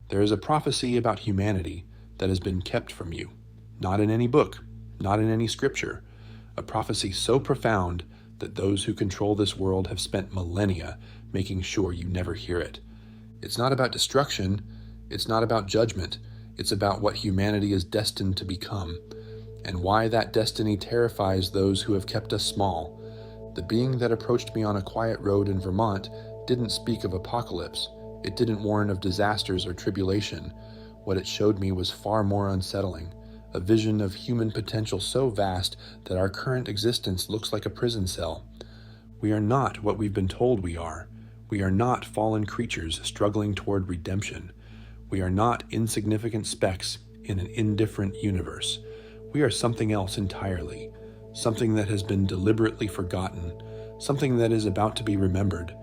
There is a prophecy about humanity that has been kept from you, not in any book, not in any scripture, a prophecy so profound that those who control this world have spent millennia making sure you never hear it. It's not about destruction, it's not about judgment, it's about what humanity is destined to become, and why that destiny terrifies those who have kept us small. The being that approached me on a quiet road in Vermont didn't speak of apocalypse. It didn't warn of disasters or tribulation. What it showed me was far more unsettling, a vision of human potential so vast that our current existence looks like a prison cell. We are not what we've been told we are. We are not fallen creatures struggling toward redemption. We are not insignificant specks in an indifferent universe. We are something else entirely, something that has been deliberately forgotten, something that is about to be remembered.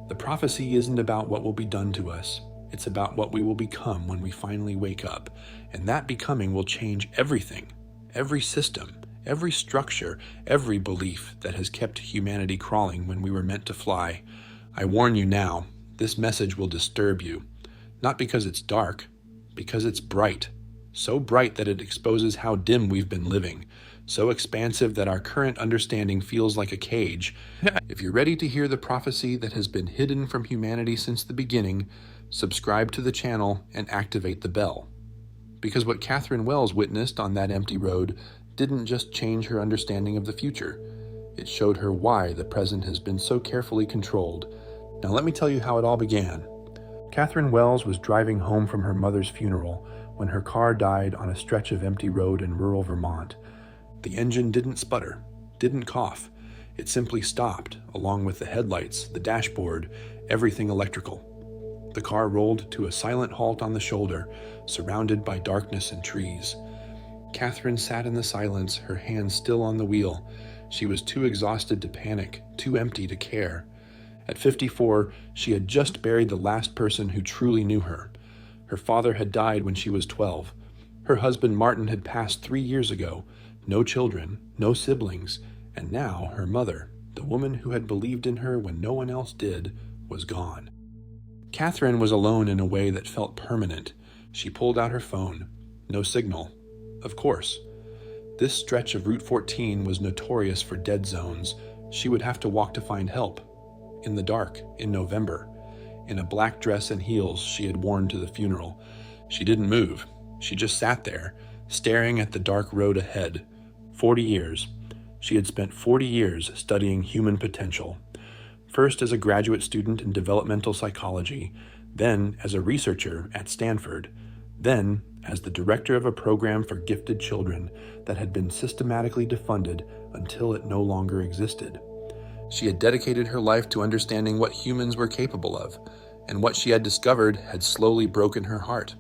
The prophecy isn't about what will be done to us. It's about what we will become when we finally wake up, and that becoming will change everything, every system, every structure, every belief that has kept humanity crawling when we were meant to fly. I warn you now, this message will disturb you, not because it's dark, because it's bright, so bright that it exposes how dim we've been living, so expansive that our current understanding feels like a cage. If you're ready to hear the prophecy that has been hidden from humanity since the beginning, subscribe to the channel and activate the bell. Because what Catherine Wells witnessed on that empty road didn't just change her understanding of the future, it showed her why the present has been so carefully controlled. Now let me tell you how it all began. Catherine Wells was driving home from her mother's funeral when her car died on a stretch of empty road in rural Vermont. The engine didn't sputter, didn't cough. It simply stopped, along with the headlights, the dashboard, everything electrical. The car rolled to a silent halt on the shoulder, surrounded by darkness and trees. Catherine sat in the silence, her hands still on the wheel. She was too exhausted to panic, too empty to care. At 54, she had just buried the last person who truly knew her. Her father had died when she was 12. Her husband Martin had passed 3 years ago. No children, no siblings, and now her mother, the woman who had believed in her when no one else did, was gone. Catherine was alone in a way that felt permanent. She pulled out her phone. No signal. Of course. This stretch of Route 14 was notorious for dead zones. She would have to walk to find help. In the dark, in November, in a black dress and heels she had worn to the funeral. She didn't move. She just sat there, staring at the dark road ahead. 40 years. She had spent 40 years studying human potential. First as a graduate student in developmental psychology, then as a researcher at Stanford, then as the director of a program for gifted children that had been systematically defunded until it no longer existed. She had dedicated her life to understanding what humans were capable of, and what she had discovered had slowly broken her heart.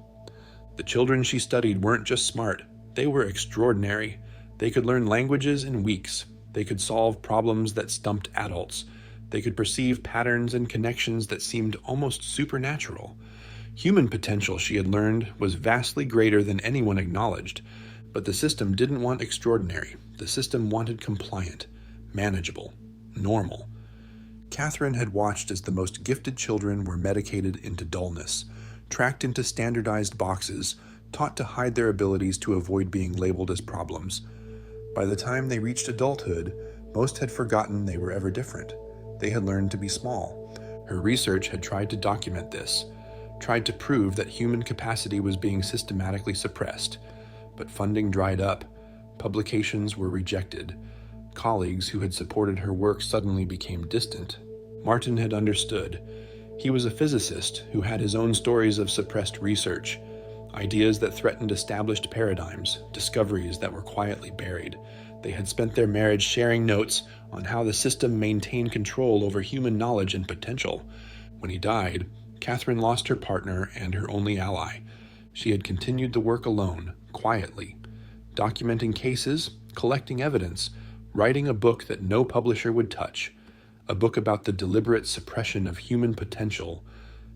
The children she studied weren't just smart, they were extraordinary. They could learn languages in weeks. They could solve problems that stumped adults. They could perceive patterns and connections that seemed almost supernatural. Human potential, she had learned, was vastly greater than anyone acknowledged, but the system didn't want extraordinary. The system wanted compliant, manageable, normal. Catherine had watched as the most gifted children were medicated into dullness, tracked into standardized boxes, taught to hide their abilities to avoid being labeled as problems. By the time they reached adulthood, most had forgotten they were ever different. They had learned to be small. Her research had tried to document this, tried to prove that human capacity was being systematically suppressed. But funding dried up. Publications were rejected. Colleagues who had supported her work suddenly became distant. Martin had understood. He was a physicist who had his own stories of suppressed research, ideas that threatened established paradigms, discoveries that were quietly buried. They had spent their marriage sharing notes on how the system maintained control over human knowledge and potential. When he died, Catherine lost her partner and her only ally. She had continued the work alone, quietly, documenting cases, collecting evidence, writing a book that no publisher would touch, a book about the deliberate suppression of human potential,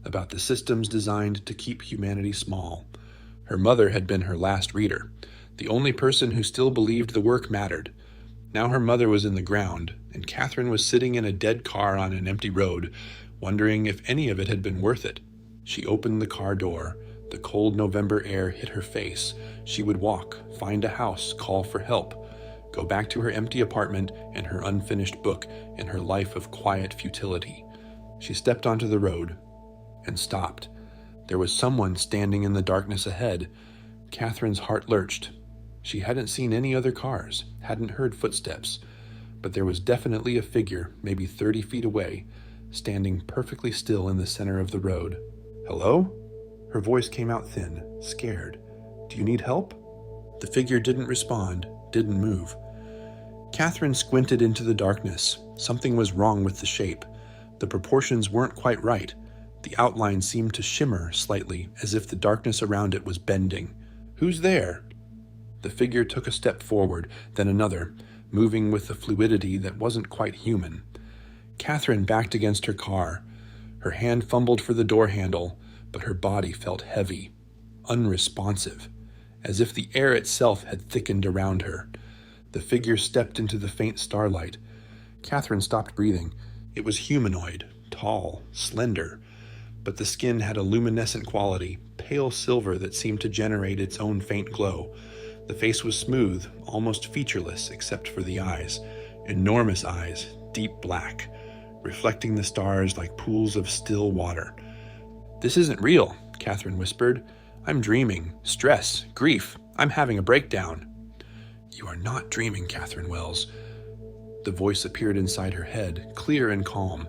about the systems designed to keep humanity small. Her mother had been her last reader, the only person who still believed the work mattered. Now her mother was in the ground, and Catherine was sitting in a dead car on an empty road, wondering if any of it had been worth it. She opened the car door. The cold November air hit her face. She would walk, find a house, call for help, go back to her empty apartment and her unfinished book and her life of quiet futility. She stepped onto the road and stopped. There was someone standing in the darkness ahead. Catherine's heart lurched. She hadn't seen any other cars, hadn't heard footsteps, but there was definitely a figure, maybe 30 feet away, standing perfectly still in the center of the road. "Hello?" Her voice came out thin, scared. "Do you need help?" The figure didn't respond, didn't move. Catherine squinted into the darkness. Something was wrong with the shape. The proportions weren't quite right. The outline seemed to shimmer slightly, as if the darkness around it was bending. "Who's there?" The figure took a step forward, then another, moving with a fluidity that wasn't quite human. Catherine backed against her car. Her hand fumbled for the door handle, but her body felt heavy, unresponsive, as if the air itself had thickened around her. The figure stepped into the faint starlight. Catherine stopped breathing. It was humanoid, tall, slender, but the skin had a luminescent quality, pale silver that seemed to generate its own faint glow. The face was smooth, almost featureless except for the eyes. Enormous eyes, deep black, reflecting the stars like pools of still water. "This isn't real," Catherine whispered. "I'm dreaming. Stress, grief. I'm having a breakdown." "You are not dreaming, Catherine Wells." The voice appeared inside her head, clear and calm.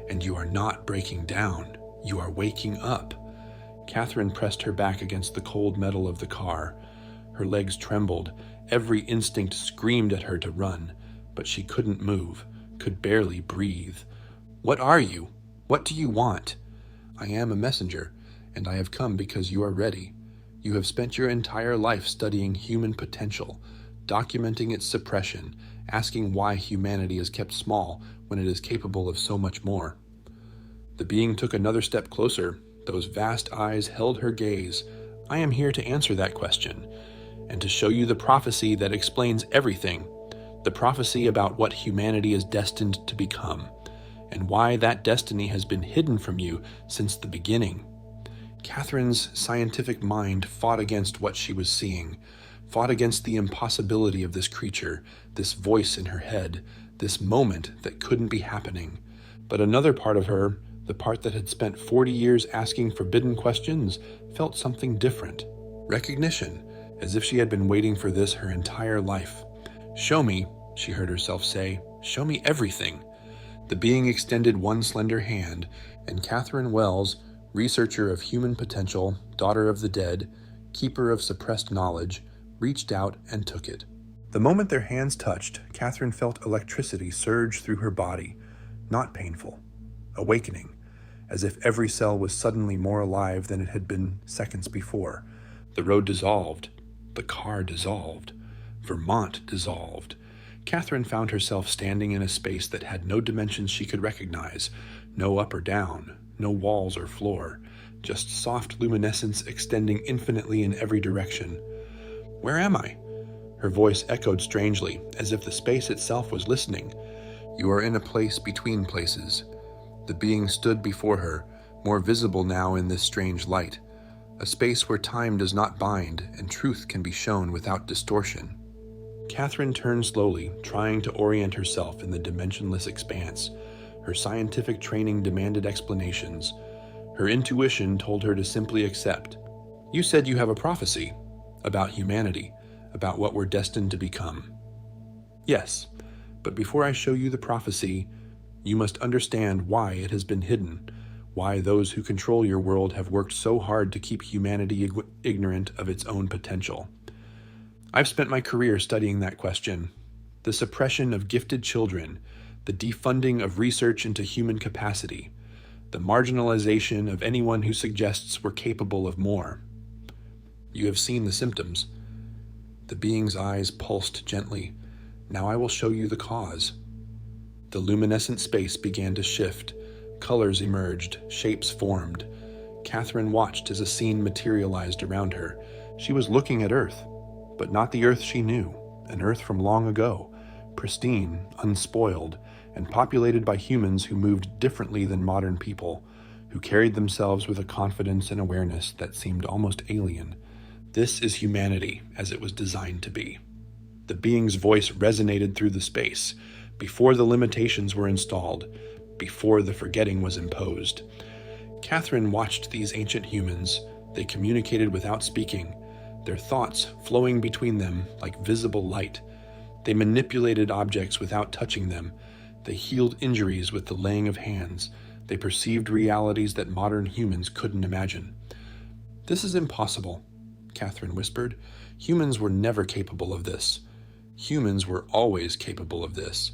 "And you are not breaking down. You are waking up." Catherine pressed her back against the cold metal of the car. Her legs trembled. Every instinct screamed at her to run, but she couldn't move, could barely breathe. "What are you? What do you want?" "I am a messenger, and I have come because you are ready. You have spent your entire life studying human potential, documenting its suppression, asking why humanity is kept small when it is capable of so much more." The being took another step closer. Those vast eyes held her gaze. "I am here to answer that question, and to show you the prophecy that explains everything, the prophecy about what humanity is destined to become, and why that destiny has been hidden from you since the beginning." Catherine's scientific mind fought against what she was seeing, fought against the impossibility of this creature, this voice in her head, this moment that couldn't be happening. But another part of her, the part that had spent 40 years asking forbidden questions, felt something different. Recognition, as if she had been waiting for this her entire life. "Show me," she heard herself say. "Show me everything." The being extended one slender hand, and Catherine Wells, researcher of human potential, daughter of the dead, keeper of suppressed knowledge, reached out and took it. The moment their hands touched, Catherine felt electricity surge through her body. Not painful. Awakening, as if every cell was suddenly more alive than it had been seconds before. The road dissolved. The car dissolved. Vermont dissolved. Catherine found herself standing in a space that had no dimensions she could recognize, no up or down, no walls or floor, just soft luminescence extending infinitely in every direction. "Where am I?" Her voice echoed strangely, as if the space itself was listening. "You are in a place between places." The being stood before her, more visible now in this strange light. A space where time does not bind and truth can be shown without distortion. Catherine turned slowly, trying to orient herself in the dimensionless expanse. Her scientific training demanded explanations. Her intuition told her to simply accept. "You said you have a prophecy about humanity, about what we're destined to become." "Yes, but before I show you the prophecy, you must understand why it has been hidden, why those who control your world have worked so hard to keep humanity ignorant of its own potential." I've spent my career studying that question. The suppression of gifted children, the defunding of research into human capacity, the marginalization of anyone who suggests we're capable of more. You have seen the symptoms. The being's eyes pulsed gently. "Now I will show you the cause." The luminescent space began to shift. Colors emerged, shapes formed. Catherine watched as a scene materialized around her. She was looking at Earth, but not the Earth she knew, an Earth from long ago, pristine, unspoiled, and populated by humans who moved differently than modern people, who carried themselves with a confidence and awareness that seemed almost alien. This is humanity as it was designed to be. The being's voice resonated through the space, before the limitations were installed, before the forgetting was imposed. Catherine watched these ancient humans. They communicated without speaking, their thoughts flowing between them like visible light. They manipulated objects without touching them. They healed injuries with the laying of hands. They perceived realities that modern humans couldn't imagine. "This is impossible," Catherine whispered. "Humans were never capable of this. Humans were always capable of this.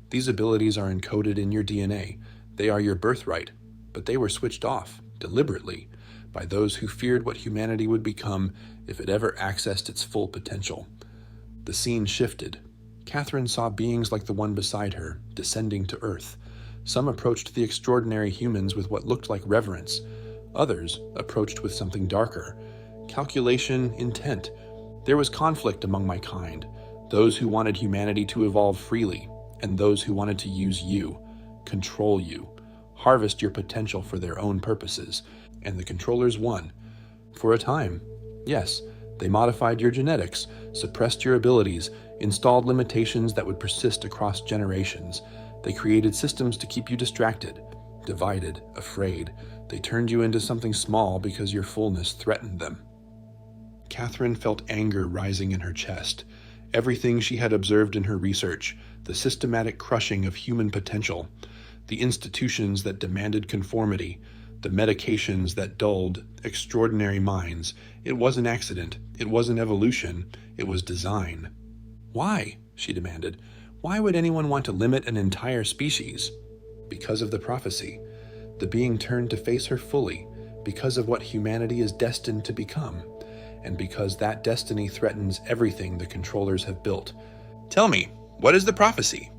These abilities are encoded in your DNA. They are your birthright, but they were switched off, deliberately, by those who feared what humanity would become if it ever accessed its full potential." The scene shifted. Catherine saw beings like the one beside her, descending to Earth. Some approached the extraordinary humans with what looked like reverence. Others approached with something darker. Calculation, intent. There was conflict among my kind. Those who wanted humanity to evolve freely, and those who wanted to use you, control you, harvest your potential for their own purposes. And the controllers won. For a time, yes, they modified your genetics, suppressed your abilities, installed limitations that would persist across generations. They created systems to keep you distracted, divided, afraid. They turned you into something small because your fullness threatened them. Catherine felt anger rising in her chest. Everything she had observed in her research, the systematic crushing of human potential, the institutions that demanded conformity, the medications that dulled extraordinary minds. It was an accident. It wasn't evolution. It was design. "Why?" she demanded. "Why would anyone want to limit an entire species?" "Because of the prophecy." The being turned to face her fully, because of what humanity is destined to become, and because that destiny threatens everything the controllers have built. "Tell me, what is the prophecy?"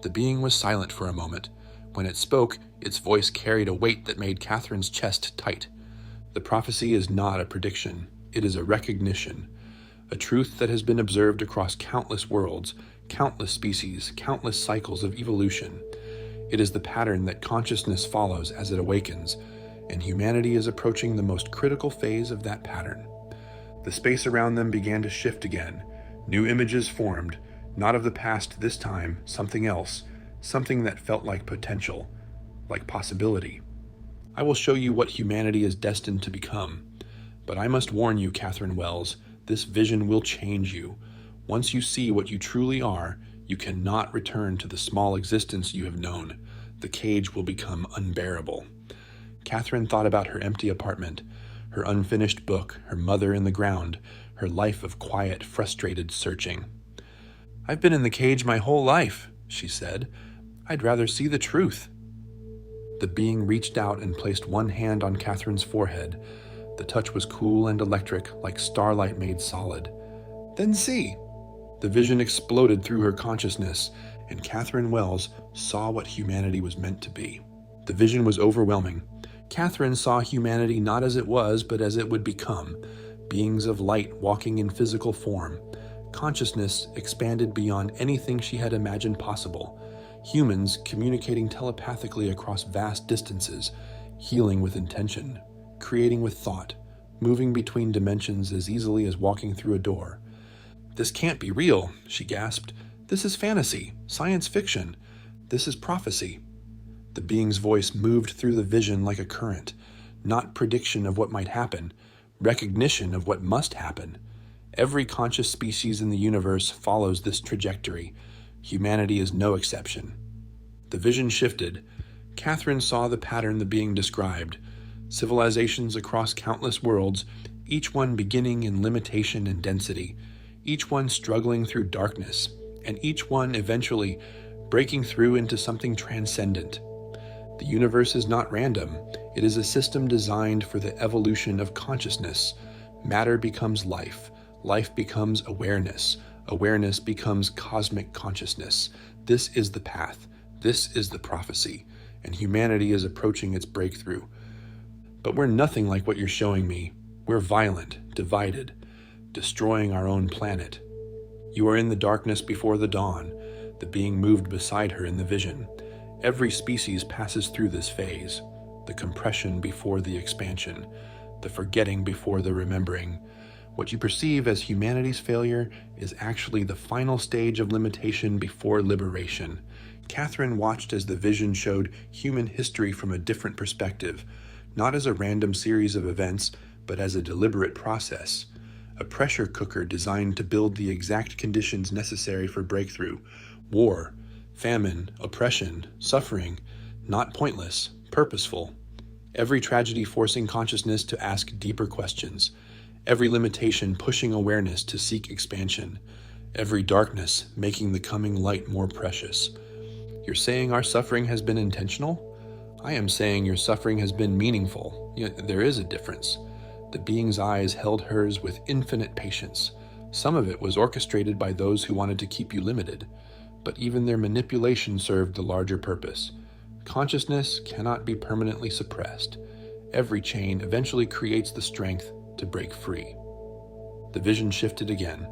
The being was silent for a moment. When it spoke, its voice carried a weight that made Catherine's chest tight. "The prophecy is not a prediction. It is a recognition. A truth that has been observed across countless worlds, countless species, countless cycles of evolution. It is the pattern that consciousness follows as it awakens, and humanity is approaching the most critical phase of that pattern." The space around them began to shift again. New images formed, not of the past this time, something else, something that felt like potential, like possibility. "I will show you what humanity is destined to become. But I must warn you, Catherine Wells, this vision will change you. Once you see what you truly are, you cannot return to the small existence you have known. The cage will become unbearable." Catherine thought about her empty apartment, her unfinished book, her mother in the ground, her life of quiet, frustrated searching. "I've been in the cage my whole life," she said. "I'd rather see the truth." The being reached out and placed one hand on Catherine's forehead. The touch was cool and electric, like starlight made solid. "Then see." The vision exploded through her consciousness, and Catherine Wells saw what humanity was meant to be. The vision was overwhelming. Catherine saw humanity not as it was, but as it would become. Beings of light walking in physical form. Consciousness expanded beyond anything she had imagined possible. Humans communicating telepathically across vast distances, healing with intention, creating with thought, moving between dimensions as easily as walking through a door. "This can't be real," she gasped. "This is fantasy, science fiction. This is prophecy." The being's voice moved through the vision like a current, not prediction of what might happen, recognition of what must happen. Every conscious species in the universe follows this trajectory. Humanity is no exception. The vision shifted. Catherine saw the pattern the being described. Civilizations across countless worlds, each one beginning in limitation and density, each one struggling through darkness, and each one eventually breaking through into something transcendent. The universe is not random. It is a system designed for the evolution of consciousness. Matter becomes life. Life becomes awareness. Awareness becomes cosmic consciousness. This is the path. This is the prophecy. And humanity is approaching its breakthrough. But we're nothing like what you're showing me. We're violent, divided, destroying our own planet. You are in the darkness before the dawn. The being moved beside her in the vision. Every species passes through this phase. the compression before the expansion, the forgetting before the remembering. What you perceive as humanity's failure is actually the final stage of limitation before liberation. Catherine watched as the vision showed human history from a different perspective, not as a random series of events, but as a deliberate process. A pressure cooker designed to build the exact conditions necessary for breakthrough. War, famine, oppression, suffering, not pointless, purposeful. Every tragedy forcing consciousness to ask deeper questions. Every limitation pushing awareness to seek expansion. Every darkness making the coming light more precious. You're saying our suffering has been intentional? I am saying your suffering has been meaningful. Yet there is a difference. The being's eyes held hers with infinite patience. Some of it was orchestrated by those who wanted to keep you limited, but even their manipulation served the larger purpose. Consciousness cannot be permanently suppressed. Every chain eventually creates the strength to break free. The vision shifted again.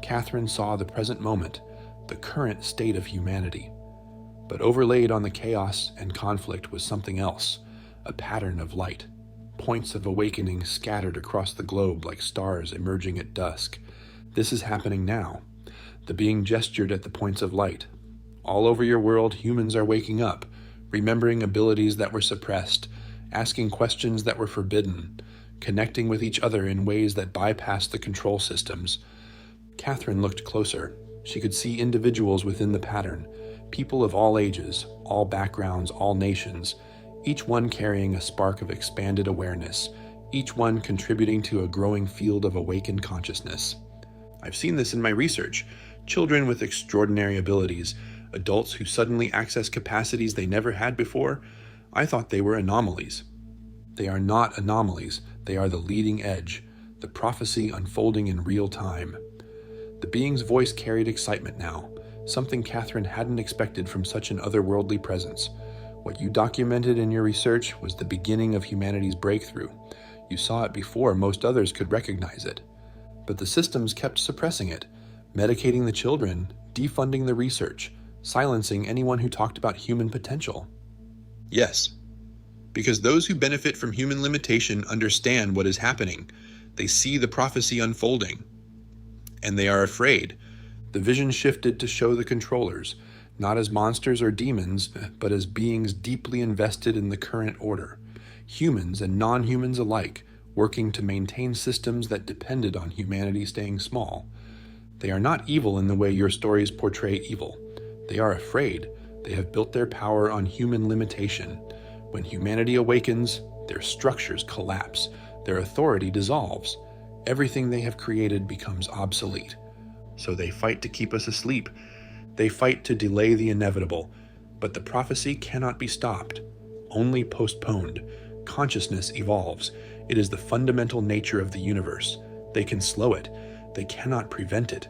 Catherine saw the present moment, the current state of humanity. But overlaid on the chaos and conflict was something else, a pattern of light. Points of awakening scattered across the globe like stars emerging at dusk. This is happening now. The being gestured at the points of light. All over your world, humans are waking up, remembering abilities that were suppressed, asking questions that were forbidden, connecting with each other in ways that bypassed the control systems. Catherine looked closer. She could see individuals within the pattern, people of all ages, all backgrounds, all nations, each one carrying a spark of expanded awareness, each one contributing to a growing field of awakened consciousness. I've seen this in my research. Children with extraordinary abilities, adults who suddenly access capacities they never had before. I thought they were anomalies. They are not anomalies. They are the leading edge, the prophecy unfolding in real time. The being's voice carried excitement now, something Catherine hadn't expected from such an otherworldly presence. What you documented in your research was the beginning of humanity's breakthrough. You saw it before most others could recognize it. But the systems kept suppressing it, medicating the children, defunding the research, silencing anyone who talked about human potential. Yes, because those who benefit from human limitation understand what is happening. They see the prophecy unfolding. And they are afraid. The vision shifted to show the controllers, not as monsters or demons, but as beings deeply invested in the current order, humans and non-humans alike, working to maintain systems that depended on humanity staying small. They are not evil in the way your stories portray evil. They are afraid. They have built their power on human limitation. When humanity awakens, their structures collapse, their authority dissolves. Everything they have created becomes obsolete. So they fight to keep us asleep. They fight to delay the inevitable, but the prophecy cannot be stopped, only postponed. Consciousness evolves. It is the fundamental nature of the universe. They can slow it. They cannot prevent it.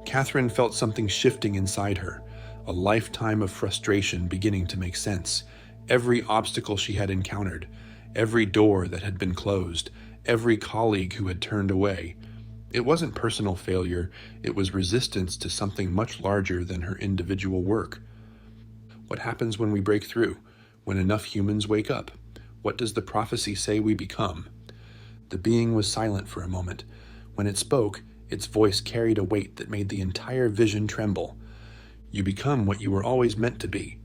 Catherine felt something shifting inside her, a lifetime of frustration beginning to make sense. Every obstacle she had encountered, every door that had been closed, every colleague who had turned away. It wasn't personal failure, it was resistance to something much larger than her individual work. What happens when we break through? When enough humans wake up? What does the prophecy say we become? The being was silent for a moment. When it spoke, its voice carried a weight that made the entire vision tremble. You become what you were always meant to be,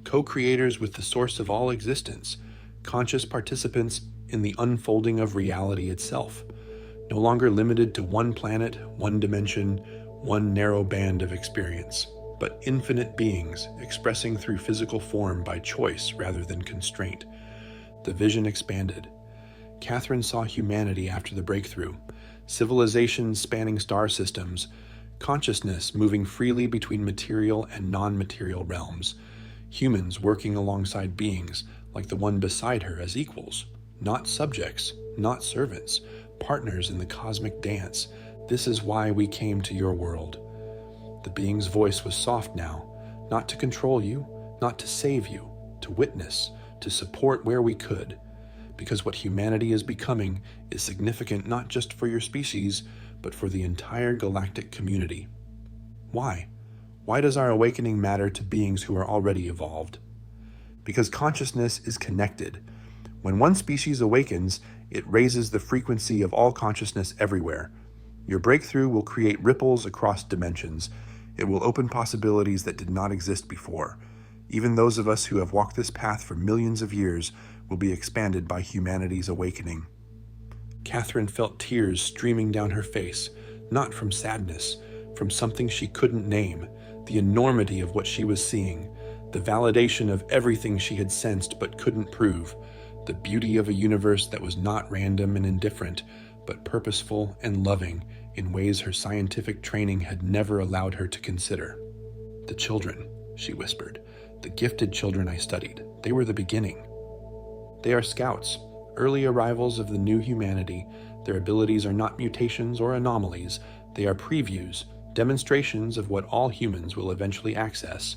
co-creators with the source of all existence, conscious participants in the unfolding of reality itself. No longer limited to one planet, one dimension, one narrow band of experience, but infinite beings expressing through physical form by choice rather than constraint. The vision expanded. Catherine saw humanity after the breakthrough, civilizations spanning star systems, consciousness moving freely between material and non-material realms, humans working alongside beings like the one beside her as equals, not subjects, not servants, partners in the cosmic dance. This is why we came to your world. The being's voice was soft now, not to control you, not to save you, to witness, to support where we could, because what humanity is becoming is significant not just for your species, but for the entire galactic community. Why? Why does our awakening matter to beings who are already evolved? Because consciousness is connected. When one species awakens, it raises the frequency of all consciousness everywhere. Your breakthrough will create ripples across dimensions. It will open possibilities that did not exist before. Even those of us who have walked this path for millions of years will be expanded by humanity's awakening. Catherine felt tears streaming down her face, not from sadness, from something she couldn't name, the enormity of what she was seeing, the validation of everything she had sensed but couldn't prove, the beauty of a universe that was not random and indifferent, but purposeful and loving in ways her scientific training had never allowed her to consider. "The children," she whispered, "the gifted children I studied, they were the beginning. They are scouts, early arrivals of the new humanity. Their abilities are not mutations or anomalies. They are previews, demonstrations of what all humans will eventually access.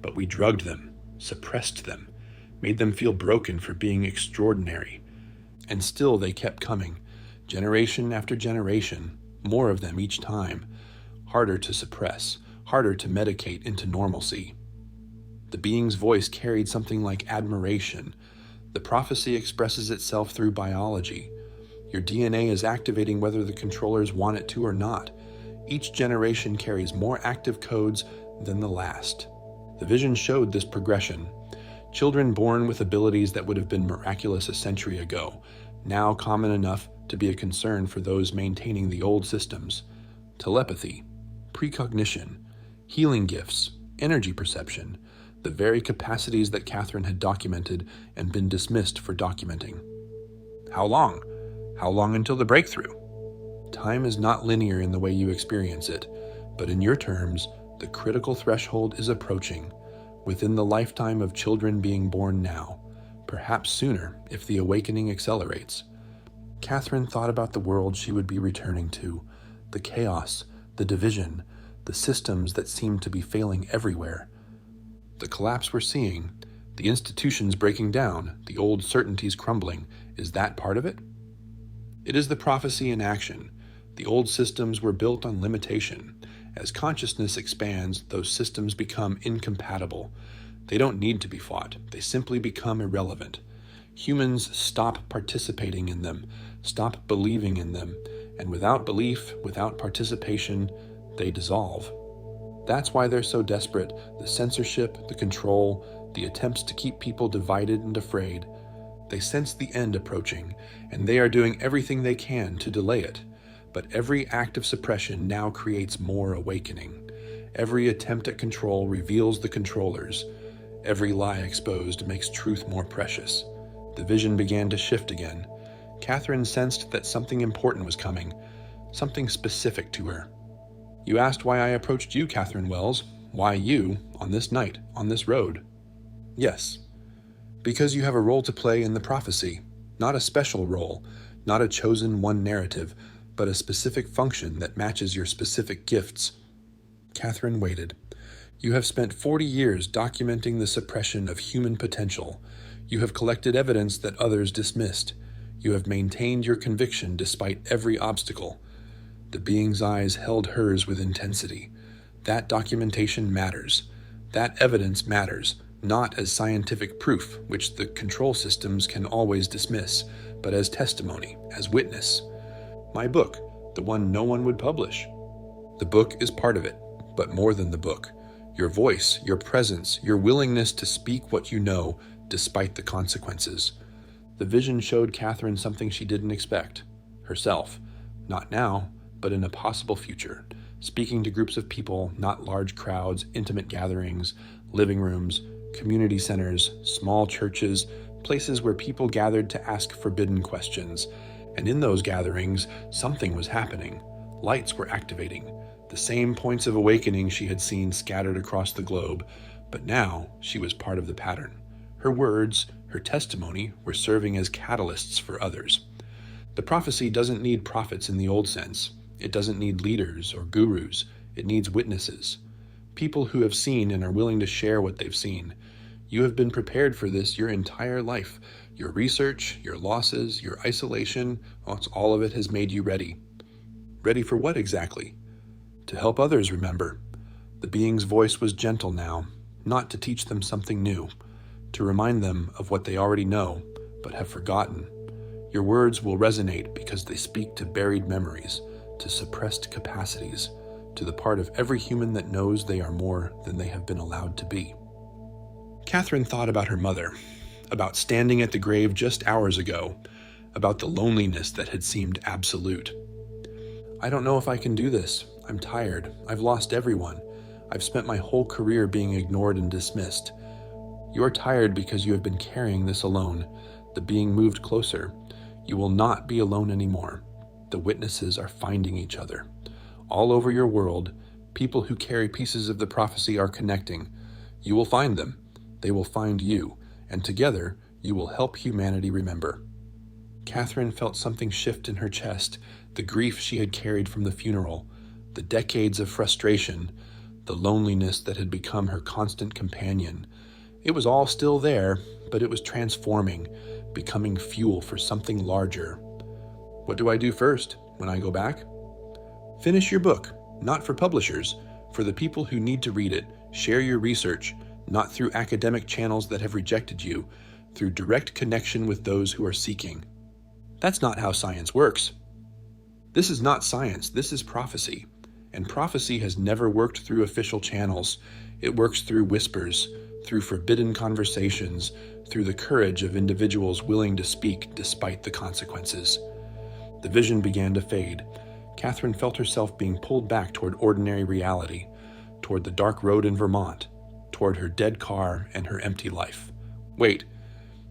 But we drugged them, suppressed them, made them feel broken for being extraordinary. And still they kept coming, generation after generation, more of them each time, harder to suppress, harder to medicate into normalcy." The being's voice carried something like admiration. The prophecy expresses itself through biology. Your DNA is activating whether the controllers want it to or not. Each generation carries more active codes than the last. The vision showed this progression. Children born with abilities that would have been miraculous a century ago, now common enough to be a concern for those maintaining the old systems. Telepathy, precognition, healing gifts, energy perception, the very capacities that Catherine had documented and been dismissed for documenting. How long? How long until the breakthrough? Time is not linear in the way you experience it, but in your terms, the critical threshold is approaching, within the lifetime of children being born now, perhaps sooner if the awakening accelerates. Catherine thought about the world she would be returning to, the chaos, the division, the systems that seemed to be failing everywhere. The collapse we're seeing, the institutions breaking down, the old certainties crumbling, is that part of it? It is the prophecy in action. The old systems were built on limitation. As consciousness expands, those systems become incompatible. They don't need to be fought. They simply become irrelevant. Humans stop participating in them, stop believing in them, and without belief, without participation, they dissolve. That's why they're so desperate, the censorship, the control, the attempts to keep people divided and afraid. They sense the end approaching, and they are doing everything they can to delay it. But every act of suppression now creates more awakening. Every attempt at control reveals the controllers. Every lie exposed makes truth more precious. The vision began to shift again. Catherine sensed that something important was coming, something specific to her. "You asked why I approached you, Catherine Wells. Why you, on this night, on this road?" "Yes. Because you have a role to play in the prophecy. Not a special role, not a chosen one narrative, but a specific function that matches your specific gifts." Catherine waited. "You have spent 40 years documenting the suppression of human potential. You have collected evidence that others dismissed. You have maintained your conviction despite every obstacle." The being's eyes held hers with intensity. "That documentation matters. That evidence matters, not as scientific proof, which the control systems can always dismiss, but as testimony, as witness. My book, the one no one would publish. The book is part of it, but more than the book. Your voice, your presence, your willingness to speak what you know, despite the consequences." The vision showed Catherine something she didn't expect. Herself. Not now, but in a possible future. Speaking to groups of people, not large crowds, intimate gatherings, living rooms, community centers, small churches, places where people gathered to ask forbidden questions. And in those gatherings, something was happening. Lights were activating. The same points of awakening she had seen scattered across the globe, but now she was part of the pattern. Her words, her testimony, were serving as catalysts for others. The prophecy doesn't need prophets in the old sense. It doesn't need leaders or gurus. It needs witnesses. People who have seen and are willing to share what they've seen. You have been prepared for this your entire life. Your research, your losses, your isolation, all of it has made you ready. Ready for what exactly? To help others remember. The being's voice was gentle now, not to teach them something new, to remind them of what they already know, but have forgotten. Your words will resonate because they speak to buried memories, to suppressed capacities, to the part of every human that knows they are more than they have been allowed to be. Catherine thought about her mother, about standing at the grave just hours ago, about the loneliness that had seemed absolute. I don't know if I can do this. I'm tired. I've lost everyone. I've spent my whole career being ignored and dismissed. You are tired because you have been carrying this alone, the being moved closer. You will not be alone anymore. The witnesses are finding each other. All over your world, people who carry pieces of the prophecy are connecting. You will find them. They will find you, and together you will help humanity remember. Catherine felt something shift in her chest, the grief she had carried from the funeral, the decades of frustration, the loneliness that had become her constant companion. It was all still there, but it was transforming, becoming fuel for something larger. What do I do first when I go back? Finish your book, not for publishers, for the people who need to read it. Share your research, not through academic channels that have rejected you, through direct connection with those who are seeking. That's not how science works. This is not science, this is prophecy. And prophecy has never worked through official channels. It works through whispers, through forbidden conversations, through the courage of individuals willing to speak despite the consequences. The vision began to fade. Catherine felt herself being pulled back toward ordinary reality, toward the dark road in Vermont, toward her dead car and her empty life. Wait.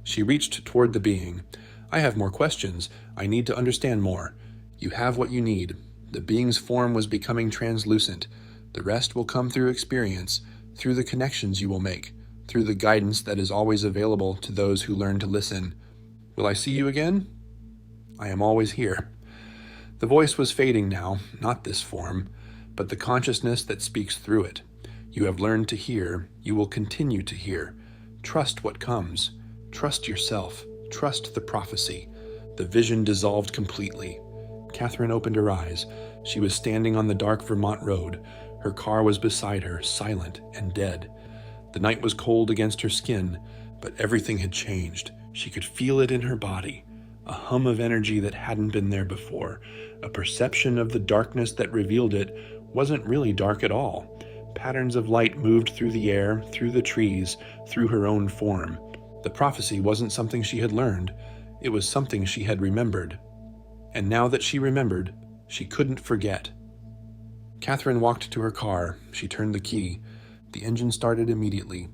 She reached toward the being. I have more questions. I need to understand more. You have what you need. The being's form was becoming translucent. The rest will come through experience, through the connections you will make, through the guidance that is always available to those who learn to listen. Will I see you again? I am always here. The voice was fading now, not this form, but the consciousness that speaks through it. You have learned to hear. You will continue to hear. Trust what comes. Trust yourself. Trust the prophecy. The vision dissolved completely. Catherine opened her eyes. She was standing on the dark Vermont road. Her car was beside her, silent and dead. The night was cold against her skin, but everything had changed. She could feel it in her body. A hum of energy that hadn't been there before. A perception of the darkness that revealed it wasn't really dark at all. Patterns of light moved through the air, through the trees, through her own form. The prophecy wasn't something she had learned. It was something she had remembered. And now that she remembered, she couldn't forget. Catherine walked to her car. She turned the key. The engine started immediately.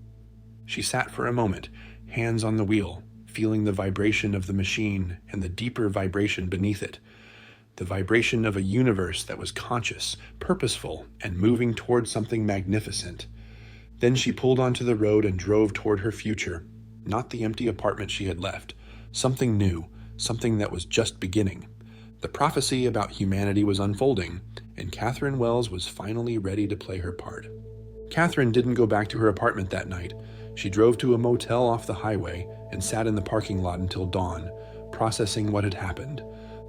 She sat for a moment, hands on the wheel, feeling the vibration of the machine and the deeper vibration beneath it. The vibration of a universe that was conscious, purposeful, and moving toward something magnificent. Then she pulled onto the road and drove toward her future, not the empty apartment she had left. Something new, something that was just beginning. The prophecy about humanity was unfolding, and Catherine Wells was finally ready to play her part. Catherine didn't go back to her apartment that night. She drove to a motel off the highway and sat in the parking lot until dawn, processing what had happened.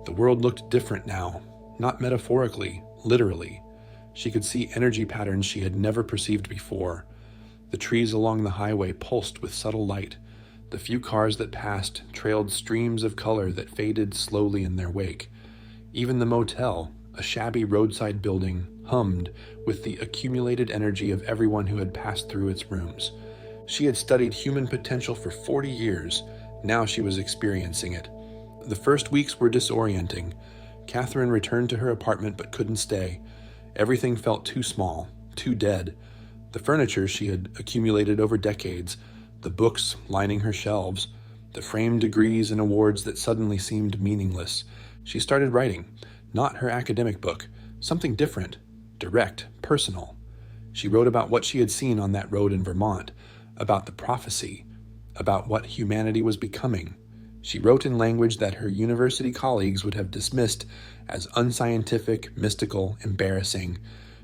The world looked different now, not metaphorically, literally. She could see energy patterns she had never perceived before. The trees along the highway pulsed with subtle light. The few cars that passed trailed streams of color that faded slowly in their wake. Even the motel, a shabby roadside building, hummed with the accumulated energy of everyone who had passed through its rooms. She had studied human potential for 40 years. Now she was experiencing it. The first weeks were disorienting. Catherine returned to her apartment but couldn't stay. Everything felt too small, too dead. The furniture she had accumulated over decades, the books lining her shelves, the framed degrees and awards that suddenly seemed meaningless. She started writing, not her academic book, something different, direct, personal. She wrote about what she had seen on that road in Vermont, about the prophecy, about what humanity was becoming. She wrote in language that her university colleagues would have dismissed as unscientific, mystical, embarrassing.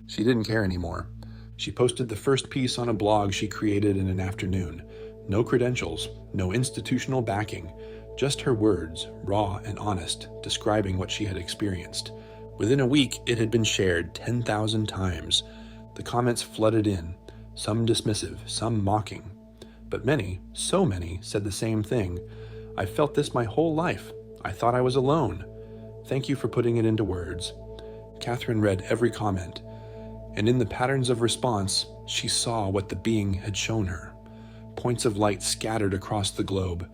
She didn't care anymore. She posted the first piece on a blog she created in an afternoon. No credentials, no institutional backing, just her words, raw and honest, describing what she had experienced. Within a week, it had been shared 10,000 times. The comments flooded in, some dismissive, some mocking. But many, so many, said the same thing. I've felt this my whole life. I thought I was alone. Thank you for putting it into words." Catherine read every comment, and in the patterns of response, she saw what the being had shown her. Points of light scattered across the globe.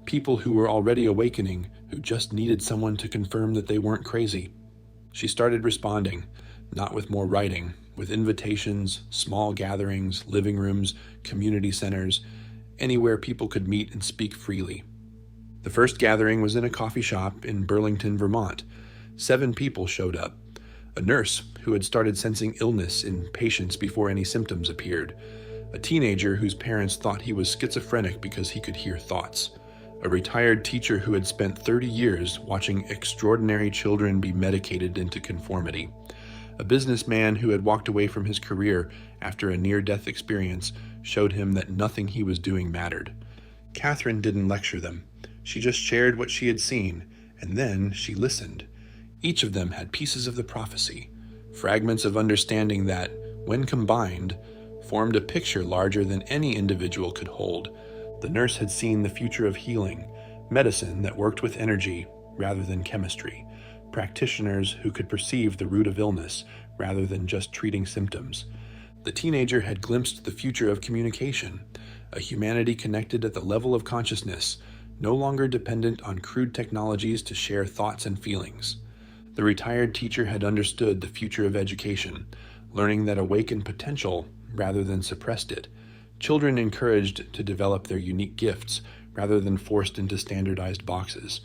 People who were already awakening, who just needed someone to confirm that they weren't crazy. She started responding, not with more writing, with invitations, small gatherings, living rooms, community centers, anywhere people could meet and speak freely. The first gathering was in a coffee shop in Burlington, Vermont. 7 people showed up. A nurse who had started sensing illness in patients before any symptoms appeared. A teenager whose parents thought he was schizophrenic because he could hear thoughts. A retired teacher who had spent 30 years watching extraordinary children be medicated into conformity. A businessman who had walked away from his career after a near-death experience showed him that nothing he was doing mattered. Catherine didn't lecture them. She just shared what she had seen, and then she listened. Each of them had pieces of the prophecy, fragments of understanding that, when combined, formed a picture larger than any individual could hold. The nurse had seen the future of healing, medicine that worked with energy rather than chemistry, practitioners who could perceive the root of illness rather than just treating symptoms. The teenager had glimpsed the future of communication, a humanity connected at the level of consciousness, no longer dependent on crude technologies to share thoughts and feelings. The retired teacher had understood the future of education, learning that awakened potential rather than suppressed it. Children encouraged to develop their unique gifts rather than forced into standardized boxes.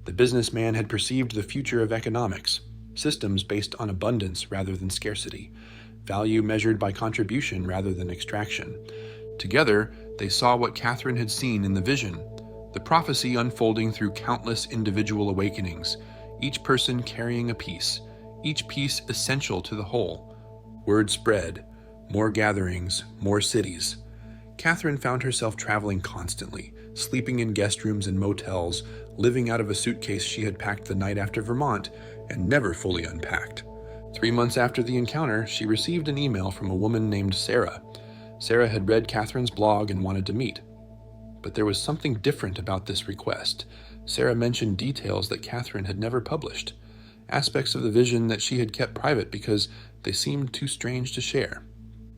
The businessman had perceived the future of economics, systems based on abundance rather than scarcity, value measured by contribution rather than extraction. Together, they saw what Catherine had seen in the vision, the prophecy unfolding through countless individual awakenings, each person carrying a piece, each piece essential to the whole. Word spread, more gatherings, more cities. Catherine found herself traveling constantly, sleeping in guest rooms and motels, living out of a suitcase she had packed the night after Vermont and never fully unpacked. 3 months after the encounter, she received an email from a woman named Sarah. Sarah had read Catherine's blog and wanted to meet. But there was something different about this request. Sarah mentioned details that Catherine had never published, aspects of the vision that she had kept private because they seemed too strange to share.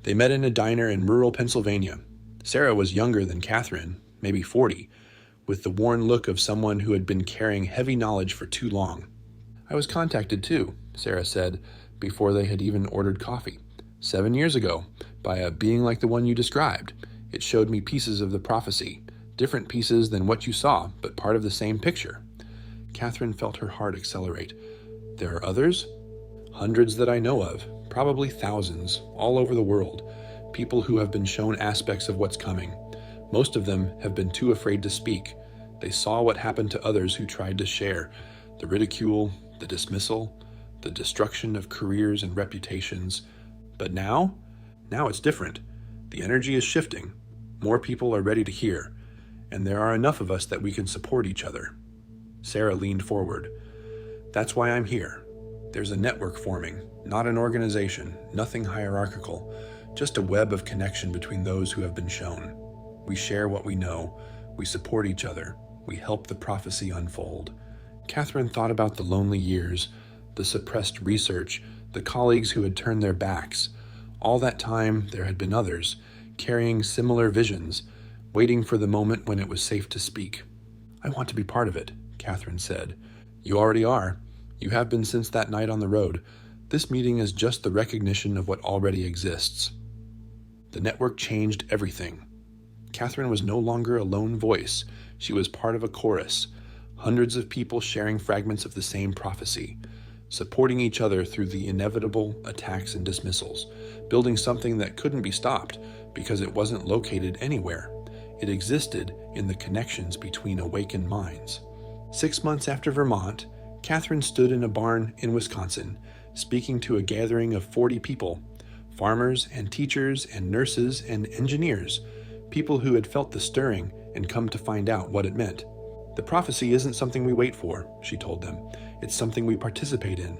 They met in a diner in rural Pennsylvania. Sarah was younger than Catherine, maybe 40, with the worn look of someone who had been carrying heavy knowledge for too long. "I was contacted too," Sarah said, before they had even ordered coffee. 7 years ago, by a being like the one you described. It showed me pieces of the prophecy, different pieces than what you saw, but part of the same picture." Catherine felt her heart accelerate. "There are others?" "Hundreds that I know of, probably thousands, all over the world. People who have been shown aspects of what's coming. Most of them have been too afraid to speak. They saw what happened to others who tried to share. The ridicule, the dismissal, the destruction of careers and reputations. But now it's different. The energy is shifting. More people are ready to hear. And there are enough of us that we can support each other." Sarah leaned forward. "That's why I'm here. There's a network forming, not an organization, nothing hierarchical, just a web of connection between those who have been shown. We share what we know, we support each other, we help the prophecy unfold." Catherine thought about the lonely years, the suppressed research, the colleagues who had turned their backs. All that time, there had been others, carrying similar visions, waiting for the moment when it was safe to speak. "I want to be part of it," Catherine said. "You already are. You have been since that night on the road. This meeting is just the recognition of what already exists." The network changed everything. Catherine was no longer a lone voice. She was part of a chorus, hundreds of people sharing fragments of the same prophecy, supporting each other through the inevitable attacks and dismissals, building something that couldn't be stopped because it wasn't located anywhere. It existed in the connections between awakened minds. 6 months after Vermont, Catherine stood in a barn in Wisconsin, speaking to a gathering of 40 people, farmers and teachers and nurses and engineers, people who had felt the stirring and come to find out what it meant. "The prophecy isn't something we wait for," she told them. "It's something we participate in.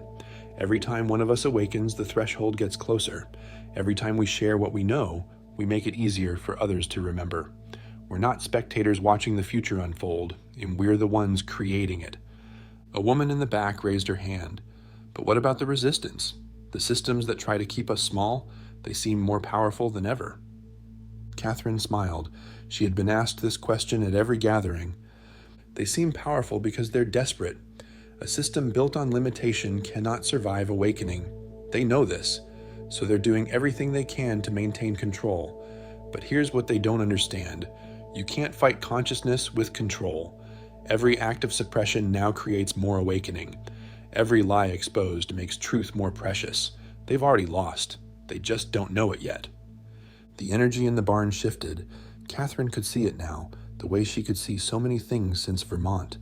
Every time one of us awakens, the threshold gets closer. Every time we share what we know, we make it easier for others to remember. We're not spectators watching the future unfold, and we're the ones creating it. A woman in the back raised her hand. But what about the resistance? The systems that try to keep us small, they seem more powerful than ever. Catherine smiled. She had been asked this question at every gathering. They seem powerful because they're desperate. A system built on limitation cannot survive awakening. They know this, so they're doing everything they can to maintain control. But here's what they don't understand. You can't fight consciousness with control. Every act of suppression now creates more awakening. Every lie exposed makes truth more precious. They've already lost. They just don't know it yet. The energy in the barn shifted. Catherine could see it now, the way she could see so many things since Vermont.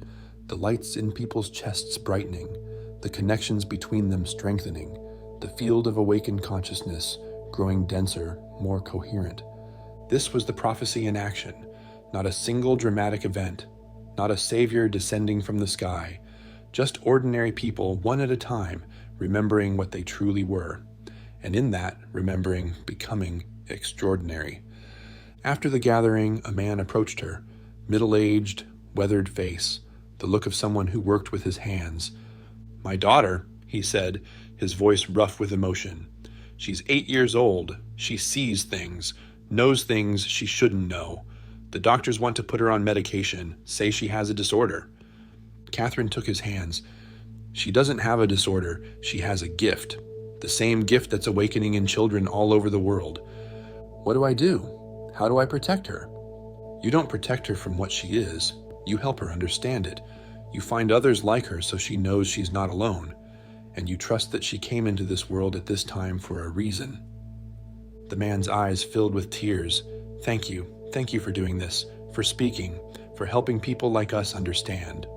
The lights in people's chests brightening, the connections between them strengthening, the field of awakened consciousness growing denser, more coherent. This was the prophecy in action, not a single dramatic event, not a savior descending from the sky, just ordinary people, one at a time, remembering what they truly were, and in that, remembering becoming extraordinary. After the gathering, a man approached her, middle-aged, weathered face, the look of someone who worked with his hands. "My daughter," he said, his voice rough with emotion. "She's 8 years old. She sees things, knows things she shouldn't know. The doctors want to put her on medication, say she has a disorder." Catherine took his hands. "She doesn't have a disorder. She has a gift. The same gift that's awakening in children all over the world. What do I do? How do I protect her?" "You don't protect her from what she is. You help her understand it. You find others like her so she knows she's not alone. And you trust that she came into this world at this time for a reason." The man's eyes filled with tears. Thank you for doing this, for speaking, for helping people like us understand."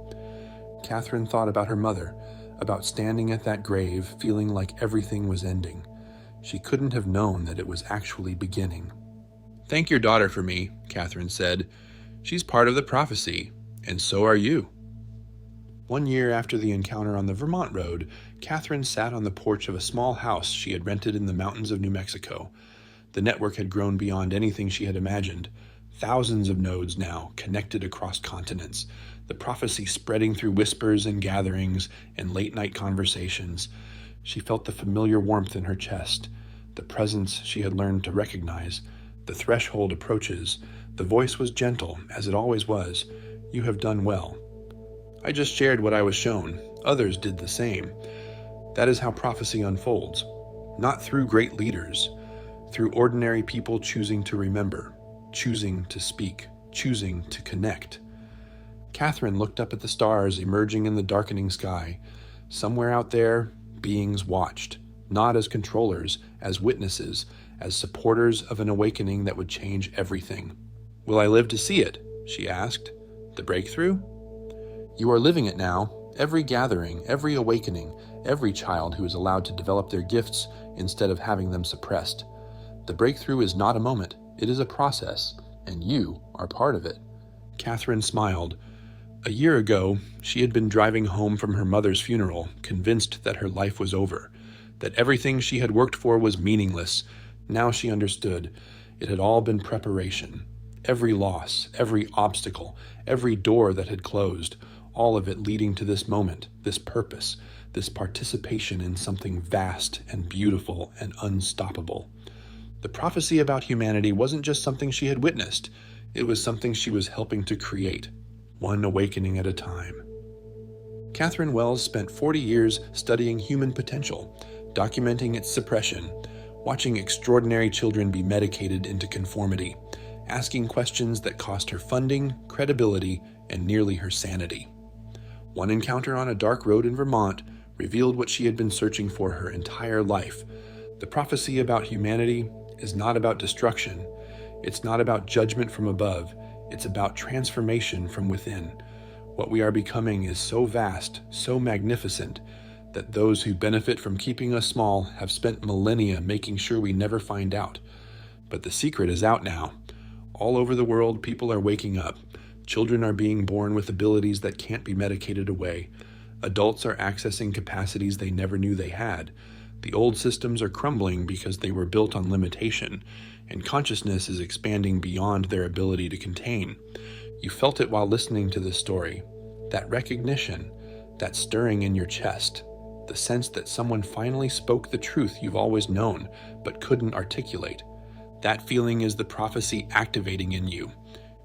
Catherine thought about her mother, about standing at that grave, feeling like everything was ending. She couldn't have known that it was actually beginning. "Thank your daughter for me," Catherine said. "She's part of the prophecy, and so are you." 1 year after the encounter on the Vermont road, Catherine sat on the porch of a small house she had rented in the mountains of New Mexico. The network had grown beyond anything she had imagined. Thousands of nodes now, connected across continents. The prophecy spreading through whispers and gatherings and late-night conversations. She felt the familiar warmth in her chest, the presence she had learned to recognize. The threshold approaches. The voice was gentle, as it always was. "You have done well." "I just shared what I was shown. Others did the same." That is how prophecy unfolds. Not through great leaders, through ordinary people choosing to remember, choosing to speak, choosing to connect. Catherine looked up at the stars emerging in the darkening sky. Somewhere out there, beings watched, not as controllers, as witnesses, as supporters of an awakening that would change everything. "Will I live to see it?" she asked. "The breakthrough?" "You are living it now. Every gathering, every awakening, every child who is allowed to develop their gifts instead of having them suppressed. The breakthrough is not a moment, it is a process, and you are part of it." Catherine smiled. A year ago, she had been driving home from her mother's funeral, convinced that her life was over, that everything she had worked for was meaningless. Now she understood. It had all been preparation. Every loss, every obstacle, every door that had closed, all of it leading to this moment, this purpose, this participation in something vast and beautiful and unstoppable. The prophecy about humanity wasn't just something she had witnessed. It was something she was helping to create, one awakening at a time. Catherine Wells spent 40 years studying human potential, documenting its suppression, watching extraordinary children be medicated into conformity, asking questions that cost her funding, credibility, and nearly her sanity. One encounter on a dark road in Vermont revealed what she had been searching for her entire life. The prophecy about humanity is not about destruction. It's not about judgment from above. It's about transformation from within. What we are becoming is so vast, so magnificent, that those who benefit from keeping us small have spent millennia making sure we never find out. But the secret is out now. All over the world, people are waking up. Children are being born with abilities that can't be medicated away. Adults are accessing capacities they never knew they had. The old systems are crumbling because they were built on limitation, and consciousness is expanding beyond their ability to contain. You felt it while listening to this story. That recognition, that stirring in your chest, the sense that someone finally spoke the truth you've always known but couldn't articulate. That feeling is the prophecy activating in you.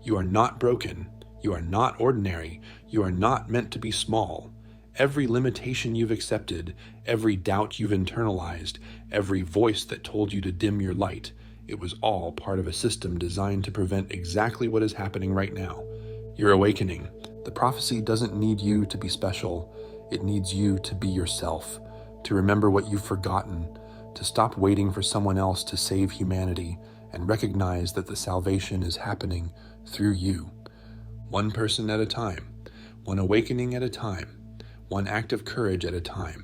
You are not broken. You are not ordinary. You are not meant to be small. Every limitation you've accepted, every doubt you've internalized, every voice that told you to dim your light, it was all part of a system designed to prevent exactly what is happening right now. You're awakening. The prophecy doesn't need you to be special. It needs you to be yourself, to remember what you've forgotten, to stop waiting for someone else to save humanity, and recognize that the salvation is happening through you. One person at a time, one awakening at a time, one act of courage at a time.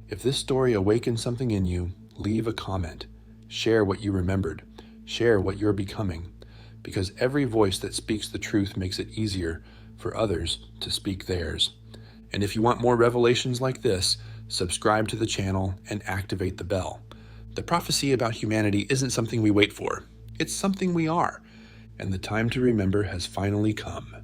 If this story awakens something in you, leave a comment. Share what you remembered. Share what you're becoming. Because every voice that speaks the truth makes it easier for others to speak theirs. And if you want more revelations like this, subscribe to the channel and activate the bell. The prophecy about humanity isn't something we wait for. It's something we are. And the time to remember has finally come.